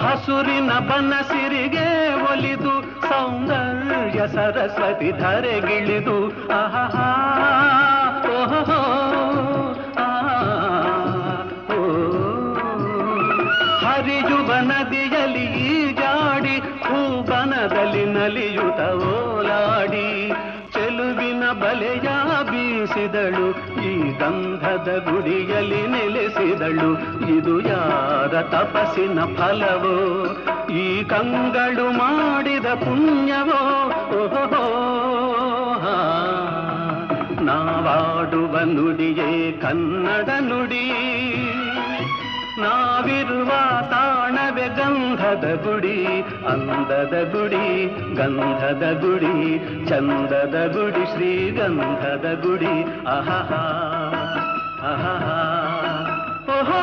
ಹಸುರಿನ ಬನಸಿರಿಗೆ ಒಲಿದು ಸೌಂದರ್ಯ ಸರಸ್ವತಿ ಧರೆಗಿಳಿದು ಆಹಾ ಓಹೋ ಹರಿಯುವ ನದಿಯಲ್ಲಿ ಜಾಡಿ ಹೂಬನದಲ್ಲಿ ನಲಿಯುತ್ತ ಓಲಾಡಿ ಚೆಲುವಿನ ಬಲೆಯ ಬೀಸಿದಳು ಈ ಗಂಧದ ಗುಡಿಯಲ್ಲಿ ನೆಲೆಸಿದಳು ಇದು ಯಾರ ತಪಸ್ಸಿನ ಫಲವೋ ಈ ಕಂಗಳು ಮಾಡಿದ ಪುಣ್ಯವೋ ಓಹೋ ನಾವಾಡುವ ನುಡಿಯೇ ಕನ್ನಡ ನುಡಿ ನಾವಿರುವ ತಾಣವೇ ಗಂಧದ ಗುಡಿ ಅಂದದ ಗುಡಿ ಗಂಧದ ಗುಡಿ ಚಂದದ ಗುಡಿ ಶ್ರೀಗಂಧದ ಗುಡಿ ಆಹಾ ಆಹಾ ಓಹೋ